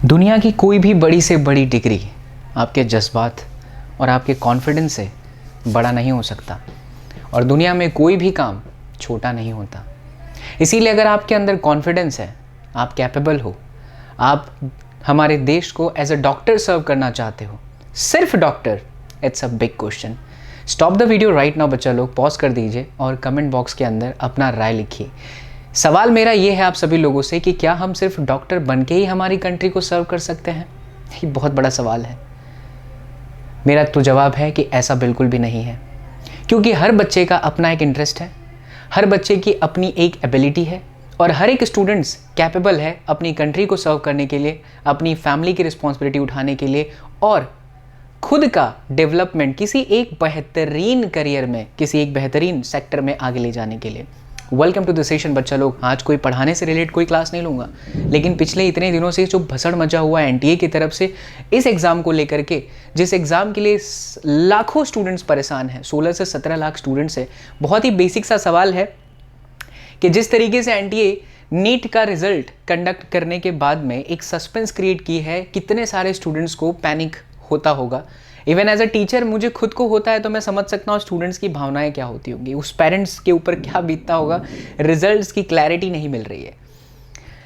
दुनिया की कोई भी बड़ी से बड़ी डिग्री आपके जज्बात और आपके कॉन्फिडेंस से बड़ा नहीं हो सकता और दुनिया में कोई भी काम छोटा नहीं होता। इसीलिए अगर आपके अंदर कॉन्फिडेंस है, आप कैपेबल हो, आप हमारे देश को एज अ डॉक्टर सर्व करना चाहते हो, सिर्फ doctor, it's a big question. Stop the video right now बच्चा लोग, पॉज कर दीजिए और कमेंट बॉक्स के अंदर अपना राय लिखिए। सवाल मेरा ये है आप सभी लोगों से कि क्या हम सिर्फ डॉक्टर बन के ही हमारी कंट्री को सर्व कर सकते हैं? ये बहुत बड़ा सवाल है। मेरा तो जवाब है कि ऐसा बिल्कुल भी नहीं है, क्योंकि हर बच्चे का अपना एक इंटरेस्ट है, हर बच्चे की अपनी एक एबिलिटी है और हर एक स्टूडेंट्स कैपेबल है अपनी कंट्री को सर्व करने के लिए, अपनी फैमिली की रिस्पॉन्सिबिलिटी उठाने के लिए और खुद का डेवलपमेंट किसी एक बेहतरीन करियर में, किसी एक बेहतरीन सेक्टर में आगे ले जाने के लिए। वेलकम टू द सेशन बच्चा लोग। आज कोई पढ़ाने से रिलेटेड कोई क्लास नहीं लूँगा, लेकिन पिछले इतने दिनों से जो भसड़ मचा हुआ है एनटीए की तरफ से इस एग्ज़ाम को लेकर के, जिस एग्ज़ाम के लिए लाखों स्टूडेंट्स परेशान हैं, 16 से 17 लाख स्टूडेंट्स हैं। बहुत ही बेसिक सा सवाल है कि जिस तरीके से एनटीए नीट का रिजल्ट कंडक्ट करने के बाद में एक सस्पेंस क्रिएट की है, कितने सारे स्टूडेंट्स को पैनिक होता होगा। इवन एज अ टीचर मुझे खुद को होता है, तो मैं समझ सकता हूँ स्टूडेंट्स की भावनाएं क्या होती होंगी, उस पेरेंट्स के ऊपर क्या बीतता होगा। रिजल्ट्स की क्लैरिटी नहीं मिल रही है।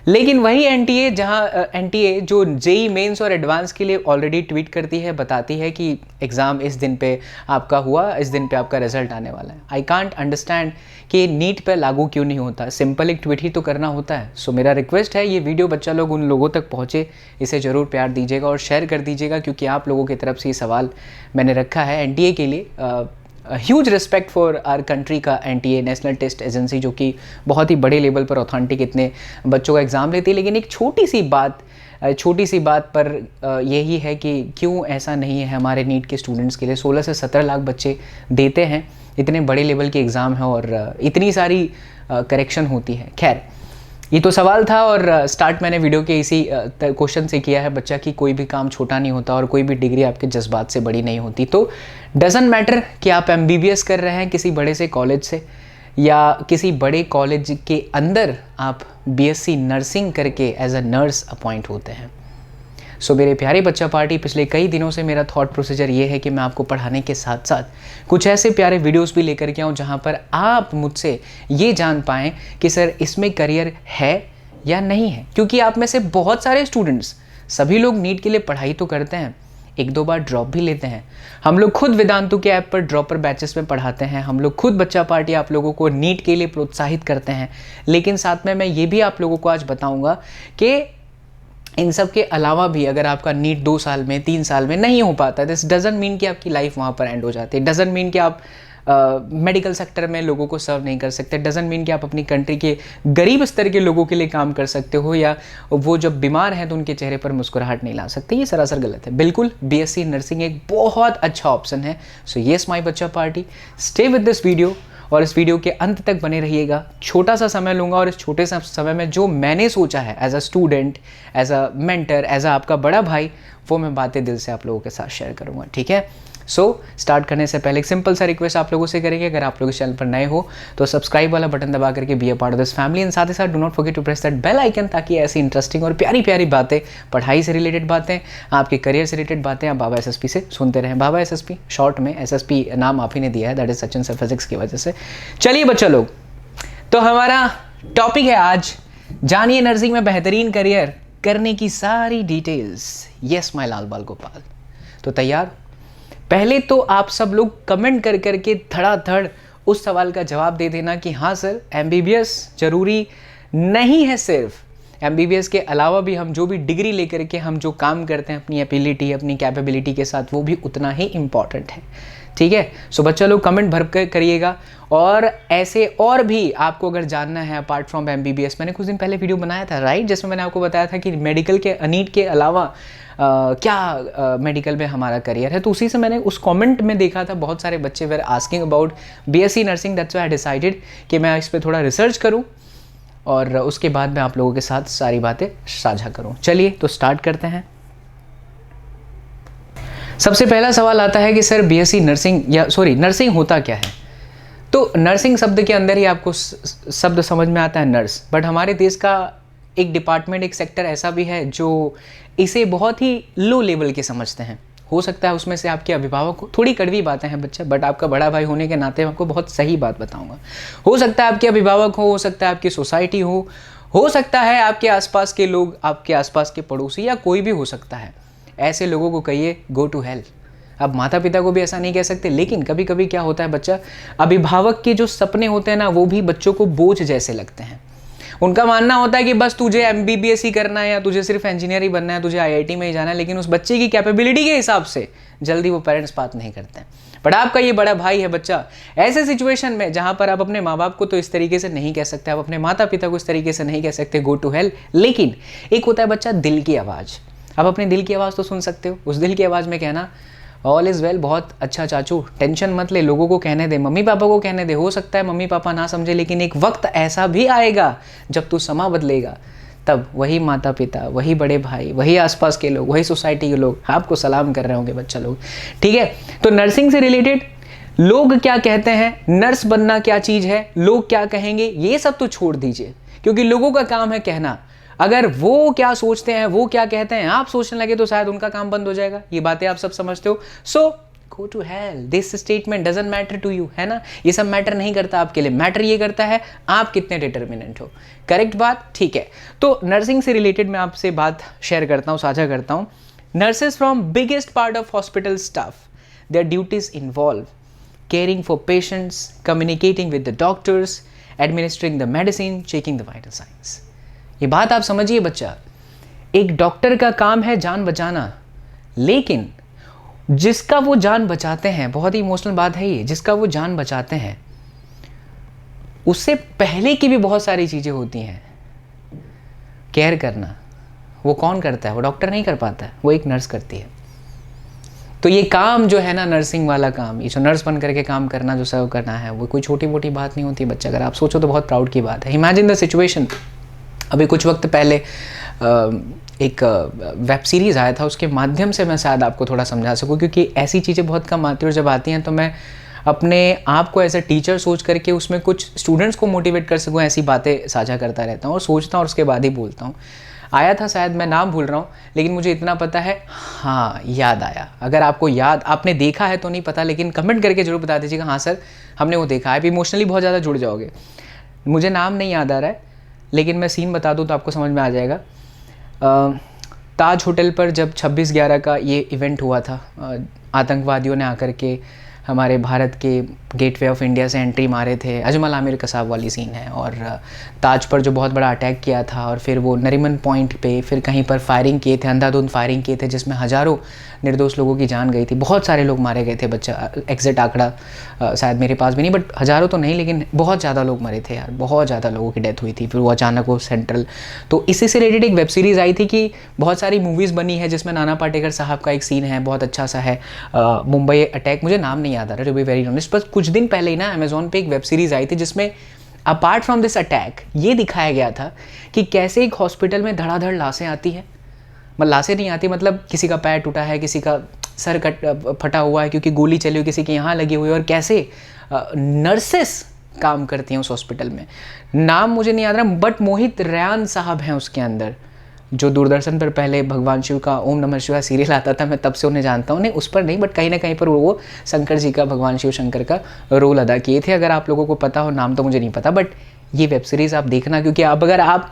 लेकिन वही एनटीए, जहाँ एनटीए जो जेई मेंस और एडवांस के लिए ऑलरेडी ट्वीट करती है, बताती है कि एग्ज़ाम इस दिन पे आपका हुआ, इस दिन पे आपका रिजल्ट आने वाला है। आई कांट अंडरस्टैंड कि नीट पे लागू क्यों नहीं होता। सिंपल एक ट्वीट ही तो करना होता है। सो मेरा रिक्वेस्ट है, ये वीडियो बच्चा लोग उन लोगों तक पहुँचे, इसे ज़रूर प्यार दीजिएगा और शेयर कर दीजिएगा, क्योंकि आप लोगों की तरफ से ये सवाल मैंने रखा है एनटीए के लिए। Huge respect for our country का एनटीए, नेशनल टेस्ट एजेंसी, जो कि बहुत ही बड़े लेवल पर ऑथेंटिक इतने बच्चों का एग्ज़ाम लेती है। लेकिन एक छोटी सी बात पर यही है कि क्यों ऐसा नहीं है हमारे नीट के स्टूडेंट्स के लिए। 16 से 17 लाख बच्चे देते हैं, इतने बड़े लेवल के एग्ज़ाम है और इतनी सारी करेक्शन होती है। खैर, ये तो सवाल था और स्टार्ट मैंने वीडियो के इसी क्वेश्चन से किया है बच्चा, कि कोई भी काम छोटा नहीं होता और कोई भी डिग्री आपके जज्बात से बड़ी नहीं होती। तो डजंट मैटर कि आप एमबीबीएस कर रहे हैं किसी बड़े से कॉलेज से, या किसी बड़े कॉलेज के अंदर आप बीएससी नर्सिंग करके एज अ नर्स अपॉइंट होते हैं। सो मेरे प्यारे बच्चा पार्टी, पिछले कई दिनों से मेरा थॉट प्रोसीजर ये है कि मैं आपको पढ़ाने के साथ साथ कुछ ऐसे प्यारे वीडियोस भी लेकर के आऊँ जहाँ पर आप मुझसे ये जान पाएँ कि सर इसमें करियर है या नहीं है। क्योंकि आप में से बहुत सारे स्टूडेंट्स, सभी लोग नीट के लिए पढ़ाई तो करते हैं, एक दो बार ड्रॉप भी लेते हैं। हम लोग खुद वेदांतु के ऐप पर ड्रॉपर बैचेस में पढ़ाते हैं, हम लोग खुद बच्चा पार्टी आप लोगों को नीट के लिए प्रोत्साहित करते हैं। लेकिन साथ में मैं ये भी आप लोगों को आज बताऊँगा कि इन सब के अलावा भी अगर आपका नीट 2 साल में, 3 साल में नहीं हो पाता, दिस डजंट मीन कि आपकी लाइफ वहाँ पर एंड हो जाती है। डजंट मीन कि आप मेडिकल सेक्टर में लोगों को सर्व नहीं कर सकते। डजंट मीन कि आप अपनी कंट्री के गरीब स्तर के लोगों के लिए काम कर सकते हो, या वो जब बीमार हैं तो उनके चेहरे पर मुस्कुराहट नहीं ला सकते। ये सरासर गलत है। बिल्कुल बीएससी नर्सिंग एक बहुत अच्छा ऑप्शन है। सो येस माय बच्चा party, stay with this video और इस वीडियो के अंत तक बने रहिएगा। छोटा सा समय लूँगा और इस छोटे सा समय में जो मैंने सोचा है as a student, as a mentor, as a आपका बड़ा भाई, वो मैं बातें दिल से आप लोगों के साथ शेयर करूँगा। ठीक है? सो स्टार्ट करने से पहले एक सिंपल सा रिक्वेस्ट आप लोगों से करेंगे, अगर आप लोग इस चैनल पर नए हो तो सब्सक्राइब वाला बटन दबा करके be a part of this family, and साथ ही साथ do not forget to press that bell icon, ताकि ऐसी इंटरेस्टिंग और प्यारी प्यारी बातें, पढ़ाई से रिलेटेड बातें, आपके करियर से रिलेटेड बातें आप बाबा एसएसपी से सुनते रहें। बाबा एसएसपी, शॉर्ट में एसएसपी नाम आप ही ने दिया है, that is Sachin sir physics की वजह से। चलिए बच्चा लोग, तो हमारा टॉपिक है आज, जानिए नर्सिंग में बेहतरीन करियर करने की सारी डिटेल्स। यस माय लाल बाल गोपाल। तो तैयार? पहले तो आप सब लोग कमेंट कर करके धड़ाधड़ उस सवाल का जवाब दे देना कि हाँ सर, एमबीबीएस जरूरी नहीं है। सिर्फ एमबीबीएस के अलावा भी हम जो भी डिग्री लेकर के हम जो काम करते हैं अपनी एबिलिटी, अपनी कैपेबिलिटी के साथ, वो भी उतना ही इम्पॉर्टेंट है। ठीक है? सो बच्चा लोग कमेंट भर कर करिएगा। और ऐसे और भी आपको अगर जानना है अपार्ट फ्रॉम एमबीबीएस, मैंने कुछ दिन पहले वीडियो बनाया था राइट, जिसमें मैंने आपको बताया था कि मेडिकल के, नीट के अलावा क्या मेडिकल में हमारा करियर है। तो उसी से मैंने उस कमेंट में देखा था बहुत सारे बच्चे were asking about BSc nursing. That's why I decided कि मैं इस पर थोड़ा रिसर्च करूं और उसके बाद मैं आप लोगों के साथ सारी बातें साझा करूं। चलिए तो स्टार्ट करते हैं। सबसे पहला सवाल आता है कि सर बीएससी नर्सिंग, या सॉरी नर्सिंग होता क्या है? तो नर्सिंग शब्द के अंदर ही आपको शब्द समझ में आता है नर्स, बट हमारे देश का एक डिपार्टमेंट, एक सेक्टर ऐसा भी है जो इसे बहुत ही लो लेवल के समझते हैं। हो सकता है उसमें से आपके अभिभावक को, थोड़ी कड़वी बातें हैं बच्चा, बट आपका बड़ा भाई होने के नाते मैं आपको बहुत सही बात बताऊंगा। हो सकता है आपके अभिभावक हो सकता है आपकी सोसाइटी हो सकता है आपके आसपास के लोग, आपके आसपास के पड़ोसी, या कोई भी हो सकता है। ऐसे लोगों को कहिए गो टू हेल। अब माता पिता को भी ऐसा नहीं कह सकते, लेकिन कभी कभी क्या होता है बच्चा, अभिभावक के जो सपने होते हैं ना, वो भी बच्चों को बोझ जैसे लगते हैं। उनका मानना होता है कि बस तुझे MBBS ही करना है, या तुझे सिर्फ इंजीनियर ही बनना है, तुझे IIT में ही जाना है, लेकिन उस बच्चे की कैपेबिलिटी के हिसाब से जल्दी वो पेरेंट्स बात नहीं करते हैं। बट आपका ये बड़ा भाई है बच्चा, ऐसे सिचुएशन में जहाँ पर आप अपने माँ बाप को तो इस तरीके से नहीं कह सकते, आप अपने माता पिता को इस तरीके से नहीं कह सकते गो टू हेल, लेकिन एक होता है बच्चा दिल की आवाज़। आप अपने दिल की आवाज़ तो सुन सकते हो। उस दिल की आवाज़ में कहना ऑल इज़ वेल, बहुत अच्छा चाचू, टेंशन मत ले, लोगों को कहने दे, मम्मी पापा को कहने दे। हो सकता है मम्मी पापा ना समझे, लेकिन एक वक्त ऐसा भी आएगा जब तू समा बदलेगा, तब वही माता पिता, वही बड़े भाई, वही आसपास के लोग, वही सोसाइटी के लोग आपको सलाम कर रहे होंगे बच्चा लोग। ठीक है, तो नर्सिंग से रिलेटेड लोग क्या कहते हैं, नर्स बनना क्या चीज़ है, लोग क्या कहेंगे, ये सब तो छोड़ दीजिए, क्योंकि लोगों का काम है कहना। अगर वो क्या सोचते हैं, वो क्या कहते हैं, आप सोचने लगे तो शायद उनका काम बंद हो जाएगा। ये बातें आप सब समझते हो। So go to hell, this statement doesn't matter to you, है ना। ये सब मैटर नहीं करता आपके लिए, मैटर ये करता है आप कितने डिटर्मिनेंट हो। करेक्ट बात, ठीक है। तो नर्सिंग से रिलेटेड मैं आपसे बात शेयर करता हूँ, साझा करता हूँ। Nurses from biggest part of hospital staff, their duties involve caring for patients, communicating with the doctors, administering the medicine, checking the vital signs। ये बात आप समझिए बच्चा, एक डॉक्टर का काम है जान बचाना, लेकिन जिसका वो जान बचाते हैं, बहुत ही इमोशनल बात है ये, जिसका वो जान बचाते हैं उससे पहले की भी बहुत सारी चीज़ें होती हैं। केयर करना वो कौन करता है, वो डॉक्टर नहीं कर पाता है, वो एक नर्स करती है। तो ये काम जो है ना, नर्सिंग वाला काम, ये जो नर्स बन करके काम करना, जो सर्व करना है, वो कोई छोटी मोटी बात नहीं होती बच्चा। अगर आप सोचो तो बहुत प्राउड की बात है। इमेजिन द सिचुएशन, अभी कुछ वक्त पहले एक वेब सीरीज़ आया था, उसके माध्यम से मैं शायद आपको थोड़ा समझा सकूं, क्योंकि ऐसी चीज़ें बहुत कम आती हैं, और जब आती हैं तो मैं अपने आप को एज ए टीचर सोच करके उसमें कुछ स्टूडेंट्स को मोटिवेट कर सकूँ, ऐसी बातें साझा करता रहता हूँ और सोचता हूँ और उसके बाद ही बोलता हूँ। आया था, शायद मैं नाम भूल रहा हूँ, लेकिन मुझे इतना पता है, हाँ याद आया। अगर आपको याद, आपने देखा है तो नहीं पता, लेकिन कमेंट करके जरूर बता दीजिएगा हाँ सर हमने वो देखा है। आप इमोशनली बहुत ज़्यादा जुड़ जाओगे। मुझे नाम नहीं याद आ रहा है, लेकिन मैं सीन बता दूँ तो आपको समझ में आ जाएगा। ताज होटल पर जब 26/11 का ये इवेंट हुआ था, आतंकवादियों ने आकर के हमारे भारत के गेटवे ऑफ इंडिया से एंट्री मारे थे। अजमल आमिर कसाब वाली सीन है, और ताज पर जो बहुत बड़ा अटैक किया था, और फिर वो नरीमन पॉइंट पे फिर कहीं पर फायरिंग किए थे, अंधाधुंध फायरिंग किए थे, जिसमें हज़ारों निर्दोष लोगों की जान गई थी, बहुत सारे लोग मारे गए थे बच्चा। एग्जैक्ट आंकड़ा शायद मेरे पास भी नहीं, बट हज़ारों तो नहीं, लेकिन बहुत ज़्यादा लोग मरे थे यार, बहुत ज़्यादा लोगों की डेथ हुई थी। फिर वो अचानक वो सेंट्रल, तो इसी से रिलेटेड एक वेब सीरीज़ आई थी कि बहुत सारी मूवीज़ बनी है, जिसमें नाना पाटेकर साहब का एक सीन है, बहुत अच्छा सा है, मुंबई अटैक, मुझे नाम नहीं याद आ रहा टू बी वेरी ऑनेस्ट। बस कुछ दिन पहले ही ना अमेजोन पे एक वेब सीरीज़ आई थी, जिसमें अपार्ट फ्रॉम दिस अटैक ये दिखाया गया था कि कैसे एक हॉस्पिटल में धड़ाधड़ लाशें आती हैं। मतलब लाशें नहीं आती, मतलब किसी का पैर टूटा है, किसी का सर फटा हुआ है क्योंकि गोली चली हुई, किसी के यहाँ लगी हुई है, और कैसे नर्सेस काम करती हैं उस हॉस्पिटल में। नाम मुझे नहीं याद रहा, बट मोहित रैयान साहब हैं उसके अंदर, जो दूरदर्शन पर पहले भगवान शिव का ओम नमः शिवाय सीरियल आता था, मैं तब से उन्हें जानता हूँ। नहीं उस पर नहीं, बट कहीं ना कहीं पर वो शंकर जी का, भगवान शिव शंकर का रोल अदा किए थे। अगर आप लोगों को पता हो, नाम तो मुझे नहीं पता, बट ये वेब सीरीज़ आप देखना, क्योंकि अब अगर आप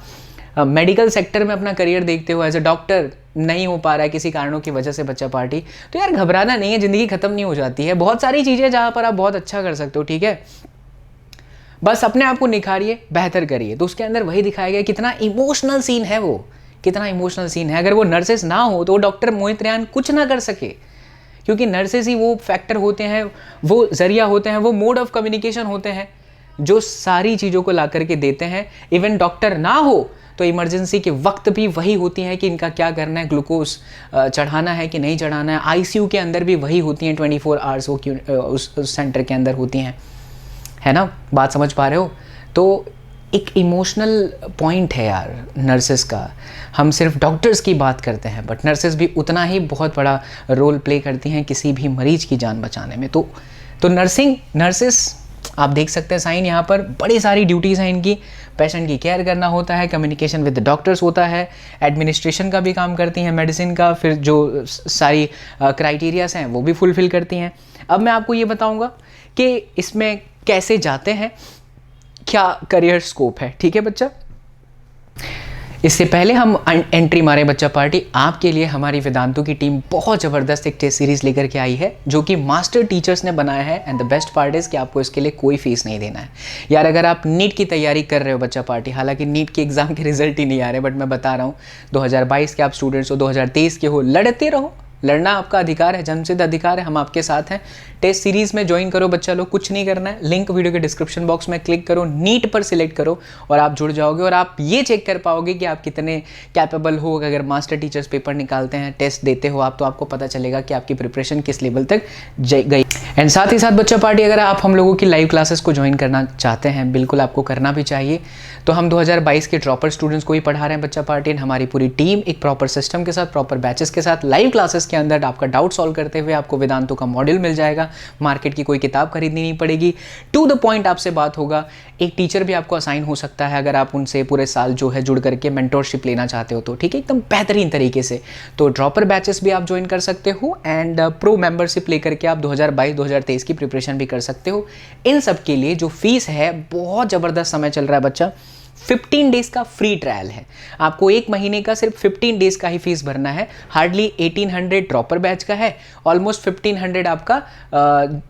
मेडिकल सेक्टर में अपना करियर देखते हो, एज ए डॉक्टर नहीं हो पा रहा है किसी कारणों की वजह से बच्चा पार्टी, तो यार घबराना नहीं है, ज़िंदगी ख़त्म नहीं हो जाती है। बहुत सारी चीज़ें जहाँ पर आप बहुत अच्छा कर सकते हो, ठीक है। बस अपने आप को निखारिए, बेहतर करिए। तो उसके अंदर वही दिखाया गया, कितना इमोशनल सीन है वो, कितना इमोशनल सीन है। अगर वो नर्सेस ना हो तो डॉक्टर मोहित रैयान कुछ ना कर सके, क्योंकि नर्सेस ही वो फैक्टर होते हैं, वो जरिया होते हैं, वो मोड ऑफ कम्युनिकेशन होते हैं, जो सारी चीज़ों को ला करके देते हैं। इवन डॉक्टर ना हो तो इमरजेंसी के वक्त भी वही होती हैं कि इनका क्या करना है, ग्लूकोज चढ़ाना है कि नहीं चढ़ाना है। आईसीयू के अंदर भी वही होती हैं, 24 आवर्स वो उस सेंटर के अंदर होती हैं, है ना। बात समझ पा रहे हो। तो एक इमोशनल पॉइंट है यार नर्सेस का। हम सिर्फ डॉक्टर्स की बात करते हैं, बट नर्सेस भी उतना ही बहुत बड़ा रोल प्ले करती हैं किसी भी मरीज की जान बचाने में। तो नर्सेस आप देख सकते हैं साइन यहाँ पर, बड़ी सारी ड्यूटीज़ हैं इनकी। पेशेंट की केयर करना होता है, कम्युनिकेशन विद डॉक्टर्स होता है, एडमिनिस्ट्रेशन का भी काम करती हैं, मेडिसिन का, फिर जो सारी क्राइटेरियाज हैं वो भी फुलफ़िल करती हैं। अब मैं आपको ये बताऊँगा कि इसमें कैसे जाते हैं, क्या करियर स्कोप है, ठीक है बच्चा। इससे पहले हम एंट्री मारे बच्चा पार्टी, आपके लिए हमारी वेदांतों की टीम बहुत ज़बरदस्त एक टेस्ट सीरीज़ लेकर के आई है जो कि मास्टर टीचर्स ने बनाया है। And the best part is कि आपको इसके लिए कोई फीस नहीं देना है। यार अगर आप नीट की तैयारी कर रहे हो बच्चा पार्टी, हालांकि नीट के एग्ज़ाम के रिजल्ट ही नहीं आ रहे, बट मैं बता रहा हूँ 2022 के आप स्टूडेंट्स हो, 2023 के हो, लड़ते रहो, लड़ना आपका अधिकार है, जन्मसिद्ध अधिकार है, हम आपके साथ हैं। टेस्ट सीरीज़ में ज्वाइन करो बच्चा लोग, कुछ नहीं करना है, लिंक वीडियो के डिस्क्रिप्शन बॉक्स में क्लिक करो, नीट पर सिलेक्ट करो और आप जुड़ जाओगे। और आप ये चेक कर पाओगे कि आप कितने कैपेबल हो। अगर मास्टर टीचर्स पेपर निकालते हैं, टेस्ट देते हो आप, तो आपको पता चलेगा कि आपकी प्रिपरेशन किस लेवल तक गई। एंड साथ ही साथ बच्चा पार्टी, अगर आप हम लोगों की लाइव क्लासेस को ज्वाइन करना चाहते हैं, बिल्कुल आपको करना भी चाहिए। तो हम 2022 के ड्रॉपर स्टूडेंट्स को ही पढ़ा रहे हैं बच्चा पार्टी। हमारी पूरी टीम एक प्रॉपर सिस्टम के साथ, प्रॉपर बैचेस के साथ, लाइव क्लासेस के अंदर आपका डाउट सॉल्व करते हुए आपको वेदांतों का मॉड्यूल मिल जाएगा। मार्केट की कोई किताब खरीदनी नहीं पड़ेगी, टू द पॉइंट आपसे बात होगा। एक टीचर भी आपको असाइन हो सकता है अगर आप उनसे पूरे साल जो है जुड़ करके मेंटोरशिप लेना चाहते हो तो, ठीक है, एकदम बेहतरीन तरीके से। तो ड्रॉपर बैचेस भी आप ज्वाइन कर सकते हो एंड प्रो मेंबरशिप लेकर के आप 2022-2023 की प्रिपरेशन भी कर सकते हो। इन सब के लिए जो फीस है, बहुत ज़बरदस्त समय चल रहा है बच्चा, 15 डेज़ का फ्री ट्रायल है। आपको एक महीने का सिर्फ 15 डेज़ का ही फीस भरना है। हार्डली 1800 ड्रॉपर बैच का है, ऑलमोस्ट 1500 आपका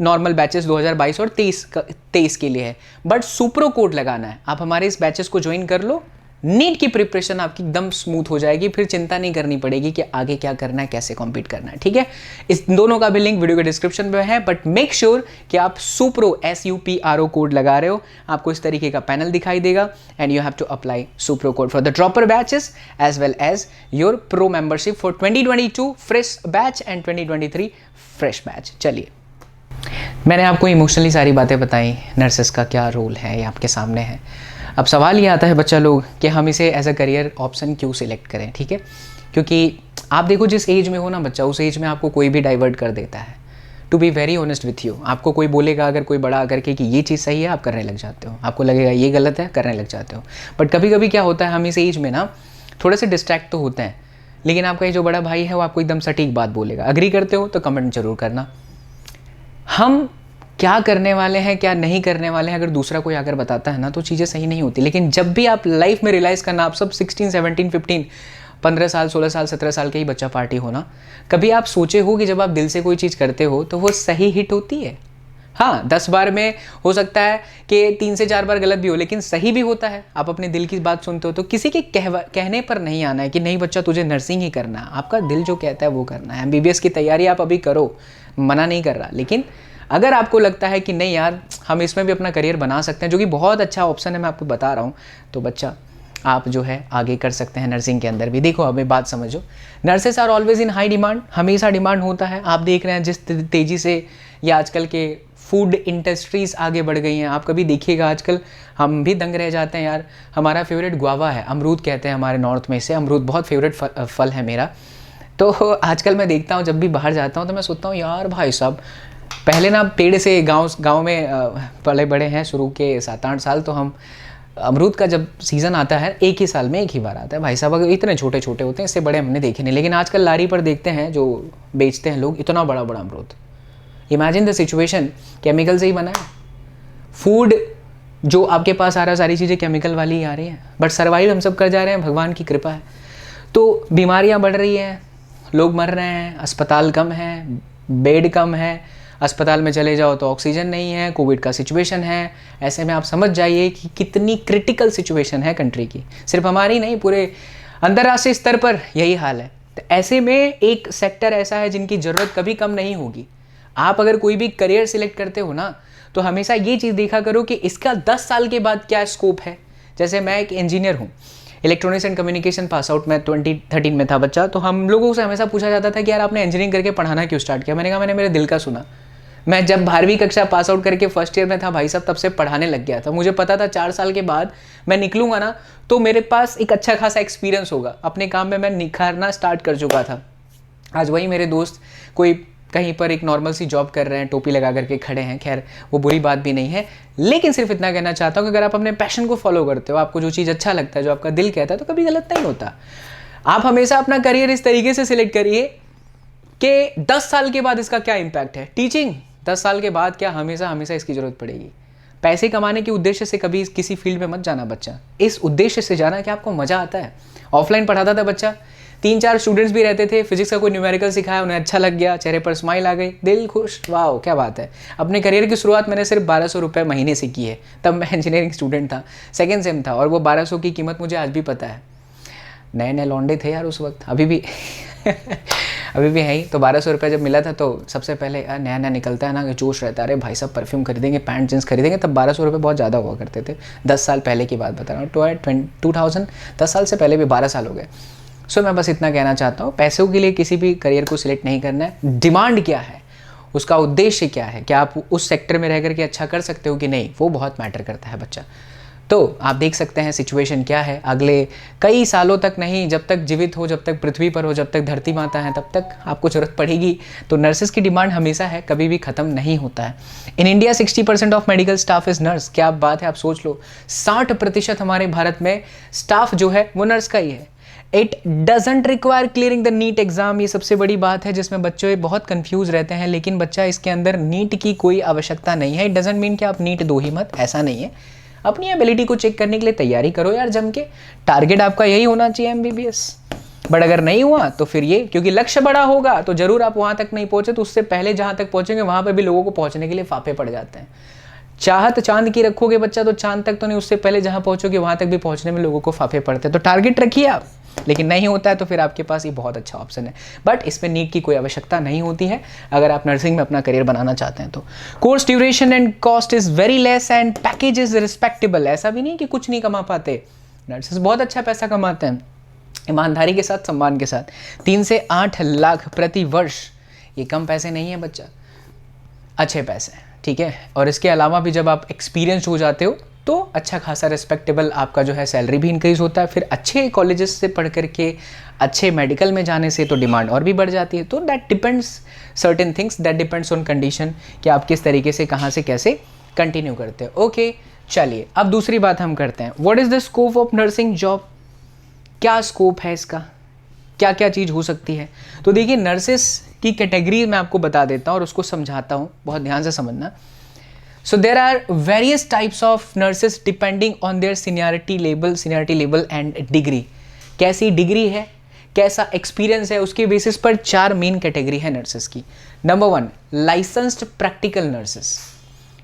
नॉर्मल बैचेस 2022 और 23 के लिए है। बट सुप्रो कोड लगाना है, आप हमारे इस बैचेस को ज्वाइन कर लो, नीट की प्रिपरेशन आपकी एकदम स्मूथ हो जाएगी, फिर चिंता नहीं करनी पड़ेगी कि आगे क्या करना है, कैसे कॉम्पीट करना है, ठीक है। इस दोनों का भी लिंक वीडियो के डिस्क्रिप्शन में है, बट मेक श्योर कि आप सुप्रो SUPRO कोड लगा रहे हो। आपको इस तरीके का पैनल दिखाई देगा and you have to apply Supro code for the dropper batches as well as your pro membership for 2022 fresh batch and 2023 fresh batch. चलिए, मैंने आपको इमोशनली सारी बातें बताई, नर्सेस का क्या रोल है ये आपके सामने है। अब सवाल ये आता है बच्चा लोग कि हम इसे एज अ करियर ऑप्शन क्यों सिलेक्ट करें, ठीक है। क्योंकि आप देखो जिस एज में हो ना बच्चा, उस एज में आपको कोई भी डाइवर्ट कर देता है। To be very honest with you, आपको कोई बोलेगा अगर कोई बड़ा करके कि ये चीज़ सही है, आप करने लग जाते हो। आपको लगेगा ये गलत है, करने लग जाते हो। बट कभी कभी क्या होता है, हम इस एज में ना थोड़े से डिस्ट्रैक्ट तो होते हैं, लेकिन आपका ये जो बड़ा भाई है वो आपको एकदम सटीक बात बोलेगा। अग्री करते हो तो कमेंट जरूर करना। हम क्या करने वाले हैं, क्या नहीं करने वाले हैं, अगर दूसरा कोई आकर बताता है ना तो चीज़ें सही नहीं होती। लेकिन जब भी आप लाइफ में रियलाइज़ करना, आप सब 16, 17, 15, 15 साल, 16 साल, 17 साल के ही बच्चा पार्टी हो ना, कभी आप सोचे हो कि जब आप दिल से कोई चीज़ करते हो तो वो सही हिट होती है। हाँ, 10 बार में हो सकता है कि 3 से 4 बार गलत भी हो, लेकिन सही भी होता है। आप अपने दिल की बात सुनते हो तो किसी के कहने पर नहीं आना है कि नहीं बच्चा तुझे नर्सिंग ही करना है। आपका दिल जो कहता है वो करना है। MBBS की तैयारी आप अभी करो, मना नहीं कर रहा, लेकिन अगर आपको लगता है कि नहीं यार हम इसमें भी अपना करियर बना सकते हैं, जो कि बहुत अच्छा ऑप्शन है, मैं आपको बता रहा हूँ, तो बच्चा आप जो है आगे कर सकते हैं नर्सिंग के अंदर भी। देखो अभी बात समझो, nurses are always in high demand, हमेशा डिमांड होता है। आप देख रहे हैं जिस तेज़ी से ये आजकल के फूड इंडस्ट्रीज़ आगे बढ़ गई हैं, आप कभी देखिएगा आजकल हम भी दंग रह जाते हैं यार। हमारा फेवरेट गुआवा है, अमरूद कहते हैं हमारे नॉर्थ में इसे, अमरूद बहुत फेवरेट फल है मेरा। तो आजकल मैं देखता हूँ, जब भी बाहर जाता हूँ तो मैं सोचता हूँ यार भाई साहब, पहले ना पेड़ से गांव में पले बड़े हैं शुरू के 7-8 साल, तो हम अमरूद का जब सीज़न आता है एक ही साल में एक ही बार आता है भाई साहब। अगर इतने छोटे छोटे होते हैं, इससे बड़े हमने देखे नहीं, लेकिन आजकल लारी पर देखते हैं जो बेचते हैं लोग, इतना बड़ा बड़ा अमरूद। इमेजिन द सिचुएशन, केमिकल से ही बना है फूड, जो आपके पास आ रहा है सारी चीज़ें केमिकल वाली ही आ रही हैं, बट सर्वाइव हम सब कर जा रहे हैं, भगवान की कृपा है। तो बीमारियाँ बढ़ रही हैं, लोग मर रहे हैं, अस्पताल कम है, बेड कम है, अस्पताल में चले जाओ तो ऑक्सीजन नहीं है, कोविड का सिचुएशन है। ऐसे में आप समझ जाइए कि कितनी क्रिटिकल सिचुएशन है कंट्री की, सिर्फ हमारी नहीं, पूरे अंतर्राष्ट्रीय स्तर पर यही हाल है। तो ऐसे में एक सेक्टर ऐसा है जिनकी ज़रूरत कभी कम नहीं होगी। आप अगर कोई भी करियर सिलेक्ट करते हो ना, तो हमेशा ये चीज़ देखा करो कि इसका 10 साल के बाद क्या स्कोप है। जैसे मैं एक इंजीनियर हूँ, electronics and communication pass out मैं 2013 में था बच्चा, तो हम लोगों से हमेशा पूछा जाता था कि यार आपने इंजीनियरिंग करके पढ़ाना क्यों स्टार्ट किया। मैंने कहा मैंने मेरे दिल का सुना। मैं जब 12वीं कक्षा पास आउट करके फर्स्ट ईयर में था भाई साहब, तब से पढ़ाने लग गया था। मुझे पता था 4 साल के बाद मैं निकलूंगा ना तो मेरे पास एक अच्छा खासा एक्सपीरियंस होगा, अपने काम में मैं निखारना स्टार्ट कर चुका था। आज वही मेरे दोस्त कोई कहीं पर एक नॉर्मल सी जॉब कर रहे हैं, टोपी लगा करके खड़े हैं, खैर वो बुरी बात भी नहीं है, लेकिन सिर्फ इतना कहना चाहता हूँ कि अगर आप अपने पैशन को फॉलो करते हो, आपको जो चीज़ अच्छा लगता है, जो आपका दिल कहता है, तो कभी गलत नहीं होता। आप हमेशा अपना करियर इस तरीके से सिलेक्ट करिए कि 10 साल के बाद इसका क्या इम्पैक्ट है। टीचिंग 10 साल के बाद क्या, हमेशा हमेशा इसकी ज़रूरत पड़ेगी। पैसे कमाने के उद्देश्य से कभी किसी फील्ड में मत जाना बच्चा, इस उद्देश्य से जाना कि आपको मज़ा आता है। ऑफलाइन पढ़ाता था बच्चा, 3-4 स्टूडेंट्स भी रहते थे, फिजिक्स का कोई न्यूमेरिकल सिखाया, उन्हें अच्छा लग गया, चेहरे पर स्माइल आ गई, दिल खुश, वाह क्या बात है। अपने करियर की शुरुआत मैंने सिर्फ 1200 रुपये महीने से की है, तब मैं इंजीनियरिंग स्टूडेंट था, सेकेंड सेम था, और वो 1200 की कीमत मुझे आज भी पता है। नए नए लौंडे थे यार उस वक्त, अभी भी अभी भी है ही। तो 1200 रुपये जब मिला था तो सबसे पहले नया नया निकलता है ना कि जोश रहता है, अरे भाई साहब परफ्यूम खरीदेंगे, पैंट जींस खरीदेंगे। तब 1200 रुपये बहुत ज़्यादा हुआ करते थे, 10 साल पहले की बात बता रहा हूँ, 2000, 10 साल से पहले भी 12 साल हो गए। सो मैं बस इतना कहना चाहता हूँ, पैसों के लिए किसी भी करियर को सिलेक्ट नहीं करना है। डिमांड क्या है, उसका उद्देश्य क्या है, क्या आप उस सेक्टर में रह करके अच्छा कर सकते हो कि नहीं, वो बहुत मैटर करता है बच्चा। तो आप देख सकते हैं सिचुएशन क्या है, अगले कई सालों तक नहीं, जब तक जीवित हो, जब तक पृथ्वी पर हो, जब तक धरती माता है, तब तक आपको ज़रूरत पड़ेगी। तो नर्सेस की डिमांड हमेशा है, कभी भी ख़त्म नहीं होता है। In India 60% of medical staff is nurse. क्या बात है, आप सोच लो, 60% हमारे भारत में स्टाफ जो है वो नर्स का ही है। It doesn't require clearing the NEET exam, ये सबसे बड़ी बात है जिसमें बच्चे बहुत कंफ्यूज रहते हैं। लेकिन बच्चा इसके अंदर नीट की कोई आवश्यकता नहीं है। इट डजेंट मीन कि आप नीट दो ही मत, ऐसा नहीं है। अपनी एबिलिटी को चेक करने के लिए तैयारी करो यार जम के, टारगेट आपका यही होना चाहिए MBBS। बट अगर नहीं हुआ तो फिर ये, क्योंकि लक्ष्य बड़ा होगा तो जरूर आप वहाँ तक नहीं पहुँचे, तो उससे पहले जहाँ तक पहुँचेंगे वहाँ पर भी लोगों को पहुँचने के लिए फाफे पड़ जाते हैं। चाहत चांद की रखोगे बच्चा तो चांद तक तो नहीं, उससे पहले जहाँ पहुँचोगे वहाँ तक भी पहुँचने में लोगों को फाफे पड़ते हैं। तो टारगेट रखिए आप, लेकिन नहीं होता है तो फिर आपके पास ये बहुत अच्छा ऑप्शन है। बट इसमें नीट की कोई आवश्यकता नहीं होती है अगर आप नर्सिंग में अपना करियर बनाना चाहते हैं तो। Course duration and cost is very less and package is respectable. ऐसा भी नहीं कि कुछ नहीं कमा पाते, नर्सेस बहुत अच्छा पैसा कमाते हैं, ईमानदारी के साथ, सम्मान के साथ। 3 से 8 लाख प्रति वर्ष, ये कम पैसे नहीं है बच्चा, अच्छे पैसे, ठीक है। और इसके अलावा भी जब आप एक्सपीरियंस हो जाते हो तो अच्छा खासा रिस्पेक्टेबल आपका जो है सैलरी भी इंक्रीज होता है। फिर अच्छे कॉलेजेस से पढ़ करके अच्छे मेडिकल में जाने से तो डिमांड और भी बढ़ जाती है। तो that depends certain things, that depends on condition कि आप किस तरीके से कहाँ से कैसे कंटिन्यू करते हो। ओके चलिए अब दूसरी बात हम करते हैं, what is the scope of nursing job. क्या स्कोप है इसका, क्या क्या चीज़ हो सकती है। तो देखिए नर्सेस की कैटेगरी मैं आपको बता देता हूँ और उसको समझाता हूँ, बहुत ध्यान से समझना। So there are various types of nurses depending on their seniority level and degree। कैसी डिग्री है, कैसा एक्सपीरियंस है, उसके बेसिस पर 4 मेन कैटेगरी है नर्सेस की। Number 1 licensed practical nurses.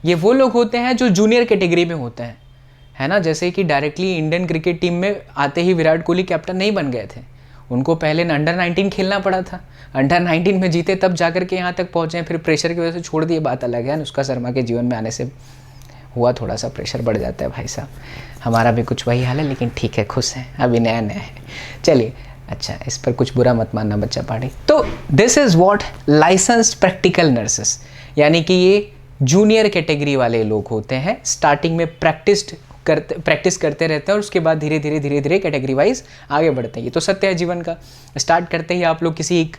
ये वो लोग होते हैं जो जूनियर कैटेगरी में होते हैं, है ना। जैसे कि डायरेक्टली इंडियन क्रिकेट टीम में आते ही विराट कोहली कैप्टन नहीं बन गए थे, उनको पहले अंडर 19 खेलना पड़ा था, अंडर 19 में जीते तब जाकर के यहाँ तक पहुँचे, फिर प्रेशर की वजह से छोड़ दिए, बात अलग है। अनुष्का शर्मा के जीवन में आने से हुआ, थोड़ा सा प्रेशर बढ़ जाता है भाई साहब, हमारा भी कुछ वही हाल है, लेकिन ठीक है, खुश हैं, अभी नया नया है। चलिए अच्छा, इस पर कुछ बुरा मत मानना बच्चा पार्टी। तो this is what licensed practical nurses, यानी कि ये जूनियर कैटेगरी वाले लोग होते हैं। स्टार्टिंग में प्रैक्टिस करते रहते हैं और उसके बाद धीरे धीरे कैटेगरी वाइज आगे बढ़ते हैं। ये तो सत्य है जीवन का, स्टार्ट करते ही आप लोग किसी एक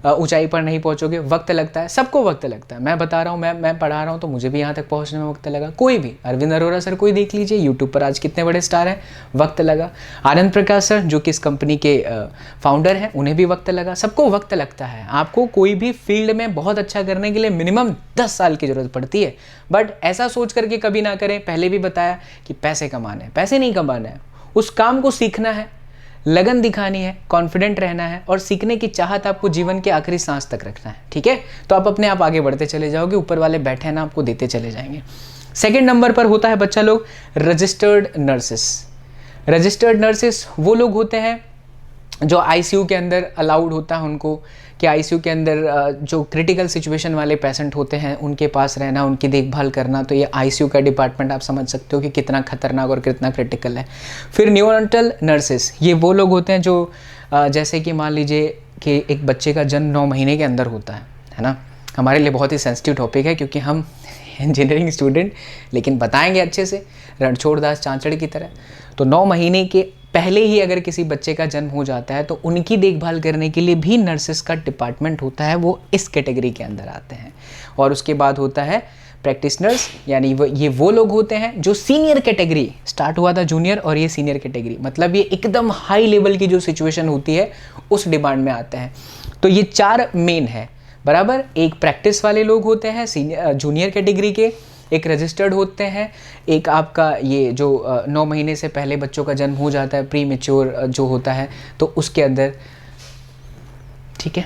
ऊंचाई पर नहीं पहुंचोगे, वक्त लगता है, सबको वक्त लगता है। मैं बता रहा हूँ, मैं पढ़ा रहा हूँ तो मुझे भी यहाँ तक पहुँचने में वक्त लगा। कोई भी, अरविंद अरोरा सर कोई देख लीजिए, यूट्यूब पर आज कितने बड़े स्टार हैं, वक्त लगा। आनंद प्रकाश सर जो कि इस कंपनी के फाउंडर हैं, उन्हें भी वक्त लगा। सबको वक्त लगता है। आपको कोई भी फील्ड में बहुत अच्छा करने के लिए मिनिमम 10 साल की ज़रूरत पड़ती है। बट ऐसा सोच करके कभी ना करें, पहले भी बताया कि पैसे कमाने हैं, पैसे नहीं कमाना है, उस काम को सीखना है, लगन दिखानी है, कॉन्फिडेंट रहना है और सीखने की चाहत आपको जीवन के आखिरी सांस तक रखना है, ठीक है। तो आप अपने आप आगे बढ़ते चले जाओगे, ऊपर वाले बैठे हैं ना, आपको देते चले जाएंगे। सेकंड नंबर पर होता है बच्चा लोग रजिस्टर्ड नर्सेस। रजिस्टर्ड नर्सेस वो लोग होते हैं जो ICU के अंदर अलाउड होता है उनको कि ICU के अंदर जो क्रिटिकल सिचुएशन वाले पेशेंट होते हैं उनके पास रहना, उनकी देखभाल करना। तो ये ICU का डिपार्टमेंट आप समझ सकते हो कि कितना खतरनाक और कितना क्रिटिकल है। फिर न्यूनेटल नर्सेस, ये वो लोग होते हैं जो जैसे कि मान लीजिए कि एक बच्चे का जन्म 9 महीने के अंदर होता है ना, हमारे लिए बहुत ही सेंसिटिव टॉपिक है क्योंकि हम इंजीनियरिंग स्टूडेंट, लेकिन बताएंगे अच्छे से रणछोड़ दास चांचड़ की तरह। तो 9 महीने के पहले ही अगर किसी बच्चे का जन्म हो जाता है तो उनकी देखभाल करने के लिए भी नर्सेस का डिपार्टमेंट होता है, वो इस कैटेगरी के अंदर आते हैं। और उसके बाद होता है प्रैक्टिशनर्स, यानी ये वो लोग होते हैं जो सीनियर कैटेगरी, स्टार्ट हुआ था जूनियर और ये सीनियर कैटेगरी, मतलब ये एकदम हाई लेवल की जो सिचुएशन होती है उस डिमांड में आते हैं। तो ये 4 मेन है बराबर। एक प्रैक्टिस वाले लोग होते हैं सीनियर जूनियर कैटेगरी के, एक रजिस्टर्ड होते हैं, एक आपका ये जो 9 महीने से पहले बच्चों का जन्म हो जाता है, प्री मैच्योर जो होता है, तो उसके अंदर, ठीक है।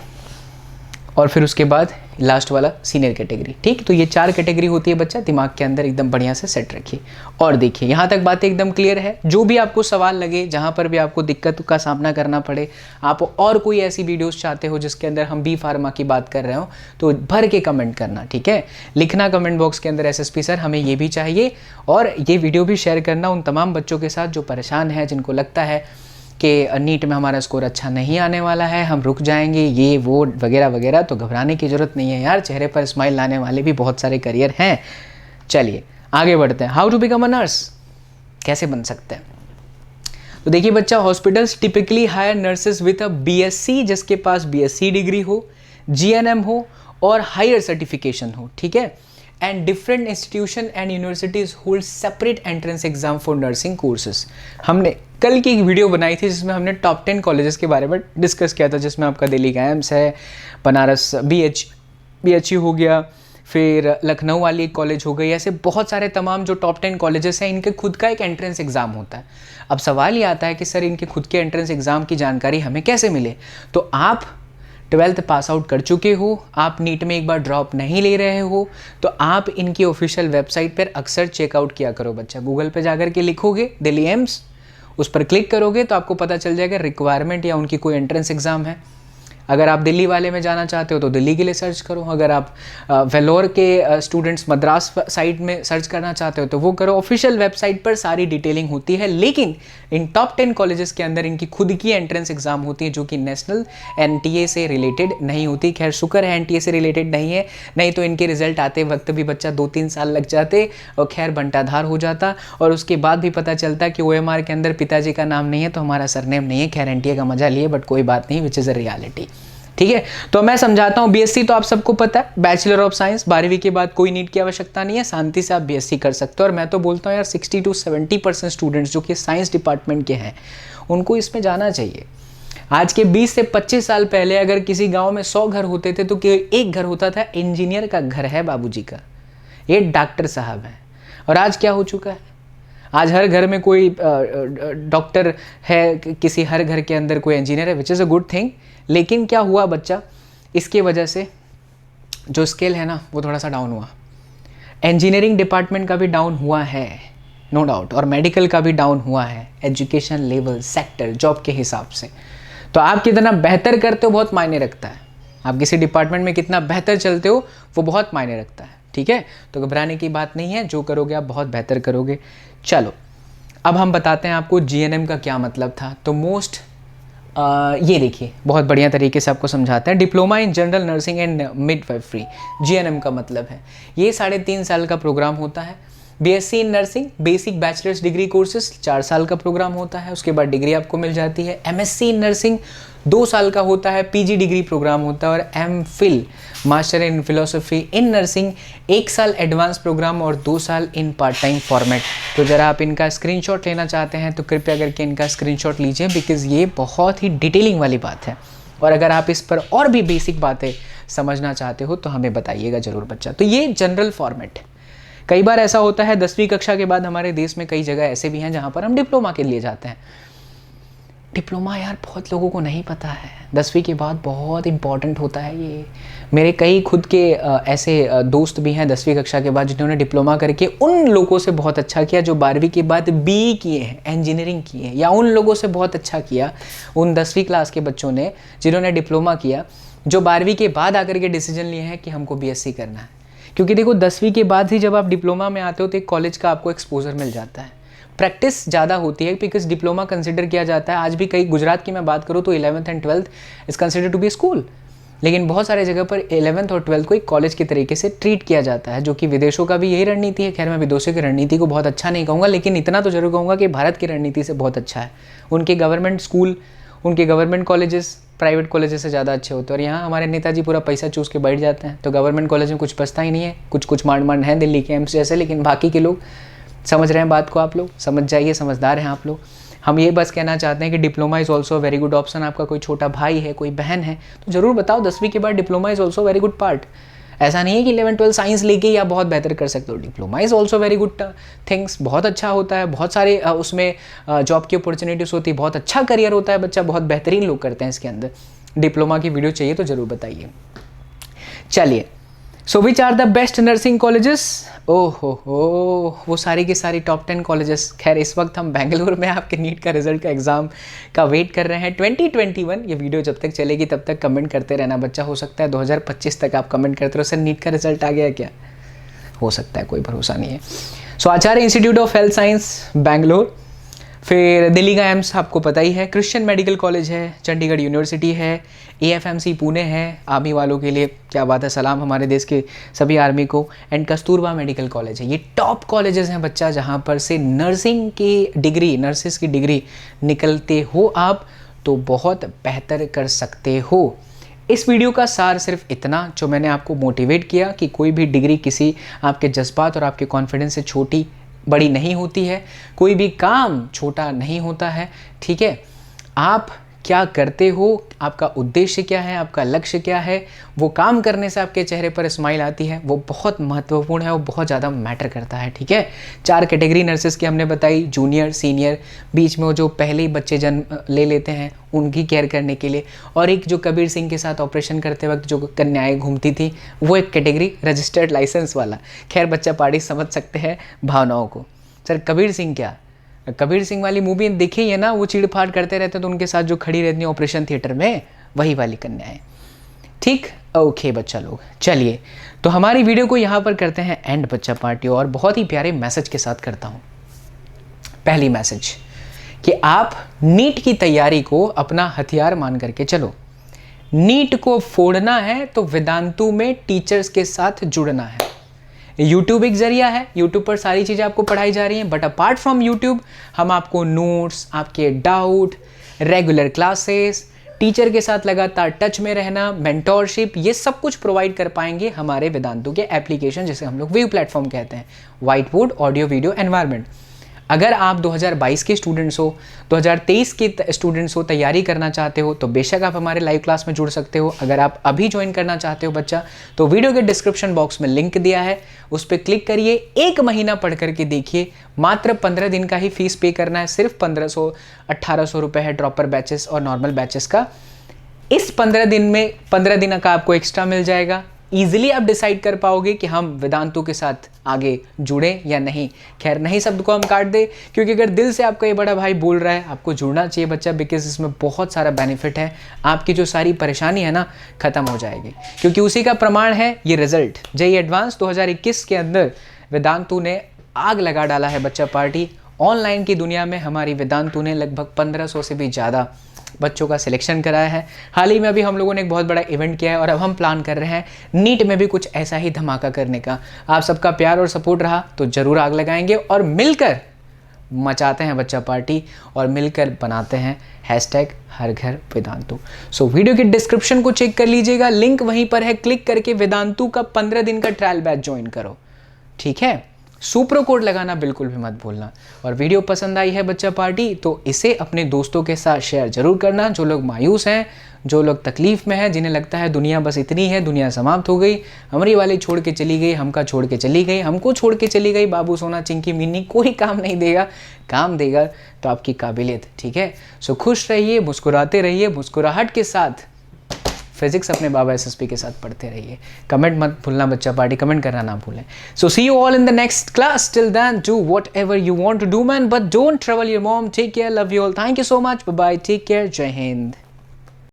और फिर उसके बाद लास्ट वाला सीनियर कैटेगरी, ठीक। तो ये 4 कैटेगरी होती है बच्चा, दिमाग के अंदर एकदम बढ़िया से सेट रखिए। और देखिए यहाँ तक बातें एकदम क्लियर है। जो भी आपको सवाल लगे, जहाँ पर भी आपको दिक्कत का सामना करना पड़े, आप और कोई ऐसी वीडियोस चाहते हो जिसके अंदर हम बी फार्मा की बात कर रहे हो, तो भर के कमेंट करना, ठीक है। लिखना कमेंट बॉक्स के अंदर SSP सर हमें ये भी चाहिए, और ये वीडियो भी शेयर करना उन तमाम बच्चों के साथ जो परेशान है, जिनको लगता है कि नीट में हमारा स्कोर अच्छा नहीं आने वाला है, हम रुक जाएंगे, ये वो वगैरह वगैरह। तो घबराने की ज़रूरत नहीं है यार, चेहरे पर स्माइल लाने वाले भी बहुत सारे करियर हैं। चलिए आगे बढ़ते हैं। How to become a nurse, कैसे बन सकते हैं। तो देखिए बच्चा, hospitals typically hire nurses with a BSc, जिसके पास BSc डिग्री हो, GNM हो और हायर सर्टिफिकेशन हो, ठीक है। And different institution and universities hold separate entrance exam for nursing courses. हमने कल की एक वीडियो बनाई थी जिसमें हमने टॉप 10 कॉलेजेस के बारे में डिस्कस किया था, जिसमें आपका दिल्ली का एम्स है, बनारस BHU हो गया, फिर लखनऊ वाली एक कॉलेज हो गई, ऐसे बहुत सारे तमाम जो टॉप 10 कॉलेजेस हैं, इनके खुद का एक एंट्रेंस एग्ज़ाम होता है। अब सवाल ये आता है कि सर इनके खुद के एंट्रेंस एग्ज़ाम की जानकारी हमें कैसे मिले। तो आप 12th पास आउट कर चुके हो, आप नीट में एक बार ड्रॉप नहीं ले रहे हो, तो आप इनकी ऑफिशियल वेबसाइट पर अक्सर चेकआउट किया करो बच्चा। गूगल पे जाकर के लिखोगे दिल्ली एम्स, उस पर क्लिक करोगे तो आपको पता चल जाएगा रिक्वायरमेंट या उनकी कोई एंट्रेंस एग्ज़ाम है। अगर आप दिल्ली वाले में जाना चाहते हो तो दिल्ली के लिए सर्च करो, अगर आप वेलोर के स्टूडेंट्स मद्रास साइड में सर्च करना चाहते हो तो वो करो। ऑफिशियल वेबसाइट पर सारी डिटेलिंग होती है, लेकिन इन टॉप 10 कॉलेजेस के अंदर इनकी खुद की एंट्रेंस एग्जाम होती है जो कि नेशनल NTA से रिलेटेड नहीं होती। खैर शुक्र है NTA से रिलेटेड नहीं है, नहीं तो इनके रिजल्ट आते वक्त भी बच्चा 2-3 साल लग जाते और खैर बंटाधार हो जाता, और उसके बाद भी पता चलता कि OMR के अंदर पिताजी का नाम नहीं है तो हमारा सरनेम नहीं है। खैर NTA का मजा लिए, बट कोई बात नहीं, विच इज़ अ रियलिटी, ठीक है। तो मैं समझाता हूँ, BSc तो आप सबको पता है, बैचलर ऑफ साइंस, 12वीं के बाद कोई नीट की आवश्यकता नहीं है, शांति से आप BSc कर सकते हो। और मैं तो बोलता हूँ यार 60 to 70% स्टूडेंट्स जो कि साइंस डिपार्टमेंट के हैं उनको इसमें जाना चाहिए। आज के 20 से 25 साल पहले अगर किसी गांव में 100 घर होते थे तो एक घर होता था इंजीनियर का घर है बाबूजी का, ये डॉक्टर साहब हैं। और आज क्या हो चुका है, आज हर घर में कोई डॉक्टर है, किसी हर घर के अंदर कोई इंजीनियर है, which is a good thing. लेकिन क्या हुआ बच्चा, इसके वजह से जो स्केल है ना वो थोड़ा सा डाउन हुआ। इंजीनियरिंग डिपार्टमेंट का भी डाउन हुआ है, नो डाउट, और मेडिकल का भी डाउन हुआ है, एजुकेशन लेवल, सेक्टर, जॉब के हिसाब से। तो आप कितना बेहतर करते हो बहुत मायने रखता है, आप किसी डिपार्टमेंट में कितना बेहतर चलते हो वो बहुत मायने रखता है, ठीक है। तो घबराने की बात नहीं है, जो करोगे आप बहुत बेहतर करोगे। चलो अब हम बताते हैं आपको GNM का क्या मतलब था। तो ये देखिए बहुत बढ़िया तरीके से आपको समझाते हैं। Diploma in general nursing and midwifery, GNM का मतलब है ये 3.5 साल का प्रोग्राम होता है। BSc in nursing basic bachelors degree courses 4 साल का प्रोग्राम होता है, उसके बाद डिग्री आपको मिल जाती है। MSc इन नर्सिंग 2 साल का होता है, PG डिग्री प्रोग्राम होता है। और MPhil master in philosophy in nursing 1 साल एडवांस प्रोग्राम और 2 साल इन पार्ट टाइम फॉर्मेट। तो ज़रा आप इनका स्क्रीनशॉट लेना चाहते हैं तो कृपया करके इनका स्क्रीनशॉट लीजिए, बिकॉज़ ये बहुत ही डिटेलिंग वाली बात है। और अगर आप इस पर और भी बेसिक बातें समझना चाहते हो तो हमें बताइएगा ज़रूर बच्चा। तो ये जनरल फॉर्मेट है। कई बार ऐसा होता है 10वीं कक्षा के बाद हमारे देश में कई जगह ऐसे भी हैं जहाँ पर हम डिप्लोमा के लिए जाते हैं। डिप्लोमा यार बहुत लोगों को नहीं पता है, 10वीं के बाद बहुत इंपॉर्टेंट होता है ये। मेरे कई खुद के ऐसे दोस्त भी हैं 10वीं कक्षा के बाद जिन्होंने डिप्लोमा करके उन लोगों से बहुत अच्छा किया जो 12वीं के बाद BE किए हैं, इंजीनियरिंग किए हैं, या उन लोगों से बहुत अच्छा किया उन 10वीं क्लास के बच्चों ने जिन्होंने डिप्लोमा किया, जो 12वीं के बाद आकर के डिसीजन लिए हैं कि हमको BSc करना है। क्योंकि देखो 10वीं के बाद ही जब आप डिप्लोमा में आते हो तो एक कॉलेज का आपको एक्सपोजर मिल जाता है, प्रैक्टिस ज़्यादा होती है, बिकॉज डिप्लोमा कंसिडर किया जाता है। आज भी कई गुजरात की मैं बात करूँ तो 11th and 12th is consider to be school. लेकिन बहुत सारे जगह पर 11th और 12th को एक कॉलेज के तरीके से ट्रीट किया जाता है, जो कि विदेशों का भी यही रणनीति है। खैर मैं विदेशों की रणनीति को बहुत अच्छा नहीं कहूँगा, लेकिन इतना तो जरूर कहूँगा कि भारत की रणनीति से बहुत अच्छा है। उनके गवर्नमेंट स्कूल, उनके गवर्नमेंट कॉलेजेस प्राइवेट कॉलेजेस से ज़्यादा अच्छे होते हैं। और यहाँ हमारे नेताजी पूरा पैसा चूस के बैठ जाते हैं, तो गवर्नमेंट कॉलेज में कुछ बचता ही नहीं है। कुछ मांड मांड हैं दिल्ली के एम्स जैसे, लेकिन बाकी के लोग समझ रहे हैं बात को। आप लोग समझ जाइए, समझदार हैं आप लोग। हम ये बस कहना चाहते हैं कि diploma is also very good option. आपका कोई छोटा भाई है, कोई बहन है, तो ज़रूर बताओ 10वीं के बाद diploma is also very good part. ऐसा नहीं है कि 11-12 साइंस लेके ही आप बहुत बेहतर कर सकते हो। Diploma is also very good things, बहुत अच्छा होता है, बहुत सारे उसमें जॉब की अपॉर्चुनिटीज़ होती है, बहुत अच्छा करियर होता है बच्चा, बहुत बेहतरीन लोग करते हैं इसके अंदर। डिप्लोमा की वीडियो चाहिए तो ज़रूर बताइए। चलिए, so which are the best nursing colleges? ओहो वो सारी की सारी टॉप 10 कॉलेजेस। खैर इस वक्त हम बेंगलुरु में आपके नीट का रिजल्ट का एग्ज़ाम का वेट कर रहे हैं 2021। ये वीडियो जब तक चलेगी तब तक कमेंट करते रहना बच्चा। हो सकता है 2025 तक आप कमेंट करते रहो, सर नीट का रिजल्ट आ गया क्या? हो सकता है, कोई भरोसा नहीं है। So Acharya institute of health science Bangalore, फिर दिल्ली का एम्स आपको पता ही है, क्रिश्चियन मेडिकल कॉलेज है, चंडीगढ़ यूनिवर्सिटी है, AFMC पुणे है, आर्मी वालों के लिए क्या बात है, सलाम हमारे देश के सभी आर्मी को, एंड कस्तूरबा मेडिकल कॉलेज है। ये टॉप कॉलेजेस हैं बच्चा, जहाँ पर से नर्सिंग की डिग्री, नर्सिस की डिग्री निकलते हो आप तो बहुत बेहतर कर सकते हो। इस वीडियो का सार सिर्फ इतना, जो मैंने आपको मोटिवेट किया कि कोई भी डिग्री किसी आपके जज्बात और आपके कॉन्फिडेंस से छोटी बड़ी नहीं होती है, कोई भी काम छोटा नहीं होता है। ठीक है, आप क्या करते हो, आपका उद्देश्य क्या है, आपका लक्ष्य क्या है, वो काम करने से आपके चेहरे पर स्माइल आती है, वो बहुत महत्वपूर्ण है, वो बहुत ज़्यादा मैटर करता है। ठीक है, 4 कैटेगरी नर्सेस की हमने बताई, जूनियर, सीनियर, बीच में वो जो पहले ही बच्चे जन्म ले लेते हैं उनकी केयर करने के लिए, और एक जो कबीर सिंह के साथ ऑपरेशन करते वक्त जो कन्याएं घूमती थी, वो एक कैटेगरी रजिस्टर्ड लाइसेंस वाला। खैर बच्चा पार्टी समझ सकते हैं भावनाओं को। सर कबीर सिंह क्या, कबीर सिंह वाली मूवी देखी है ना, वो चीड़-फाड़ करते रहते तो उनके साथ जो खड़ी रहती है ऑपरेशन थिएटर में, वही वाली कन्याएं। ठीक, ओके बच्चा लोग, चलिए तो हमारी वीडियो को यहाँ पर करते हैं एंड बच्चा पार्टी, और बहुत ही प्यारे मैसेज के साथ करता हूँ। पहली मैसेज कि आप नीट की तैयारी को अपना हथियार मान करके चलो। नीट को फोड़ना है तो वेदांतु में टीचर्स के साथ जुड़ना है। यूट्यूब एक जरिया है, यूट्यूब पर सारी चीज़ें आपको पढ़ाई जा रही हैं, बट अपार्ट फ्रॉम यूट्यूब हम आपको नोट्स, आपके डाउट, रेगुलर क्लासेस, टीचर के साथ लगातार टच में रहना, मेंटोरशिप, ये सब कुछ प्रोवाइड कर पाएंगे हमारे वेदांतु के एप्लीकेशन, जिसे हम लोग वेव प्लेटफॉर्म कहते हैं, white board, audio video environment. अगर आप 2022 के स्टूडेंट्स हो, 2023 के स्टूडेंट्स हो, तैयारी करना चाहते हो, तो बेशक आप हमारे लाइव क्लास में जुड़ सकते हो। अगर आप अभी ज्वाइन करना चाहते हो बच्चा, तो वीडियो के डिस्क्रिप्शन बॉक्स में लिंक दिया है, उस पर क्लिक करिए, 1 महीना पढ़ करके देखिए। मात्र 15 दिन का ही फीस पे करना है, सिर्फ 1500-1800 रुपये है ड्रॉपर बैचेस और नॉर्मल बैचेस का। इस 15 दिन में 15 दिन का आपको एक्स्ट्रा मिल जाएगा। ईजिली आप डिसाइड कर पाओगे कि हम वेदांतु के साथ आगे जुड़े या नहीं। खैर नहीं शब्द को हम काट दे, क्योंकि अगर दिल से आपका ये बड़ा भाई बोल रहा है, आपको जुड़ना चाहिए बच्चा, बिकॉज इसमें बहुत सारा बेनिफिट है। आपकी जो सारी परेशानी है ना, ख़त्म हो जाएगी, क्योंकि उसी का प्रमाण है ये रिजल्ट। जेईई एडवांस 2021 के अंदर वेदांतु ने आग लगा डाला है बच्चा पार्टी। ऑनलाइन की दुनिया में हमारी वेदांतु ने लगभग 1500 से भी ज़्यादा बच्चों का सिलेक्शन कराया है। हाल ही में अभी हम लोगों ने एक बहुत बड़ा इवेंट किया है, और अब हम प्लान कर रहे हैं नीट में भी कुछ ऐसा ही धमाका करने का। आप सबका प्यार और सपोर्ट रहा तो ज़रूर आग लगाएंगे, और मिलकर मचाते हैं बच्चा पार्टी, और मिलकर बनाते हैं हर घर वेदांतु। सो वीडियो के डिस्क्रिप्शन को चेक कर लीजिएगा, लिंक वहीं पर है, क्लिक करके वेदांतु का 15 दिन का ट्रायल बैच ज्वाइन करो। ठीक है, सुप्रो कोड लगाना बिल्कुल भी मत भूलना। और वीडियो पसंद आई है बच्चा पार्टी तो इसे अपने दोस्तों के साथ शेयर जरूर करना, जो लोग मायूस हैं, जो लोग तकलीफ़ में हैं, जिन्हें लगता है दुनिया बस इतनी है, दुनिया समाप्त हो गई, हमारी वाली छोड़ के चली गई, हमका छोड़ के चली गई, हमको छोड़ के चली गई, बाबू सोना चिंकी मिन्नी कोई काम नहीं देगा। काम देगा तो आपकी काबिलियत। ठीक है, सो खुश रहिए, मुस्कुराते रहिए, मुस्कुराहट के साथ फिजिक्स अपने बाबा एसएसपी के साथ पढ़ते रहिए। कमेंट मत भूलना बच्चा पार्टी, कमेंट करना ना भूलें। So see you all in the next class, till then do whatever you want to do man, but don't trouble your mom. Take care, love you all, thank you so much, bye bye, take care, Jai Hind.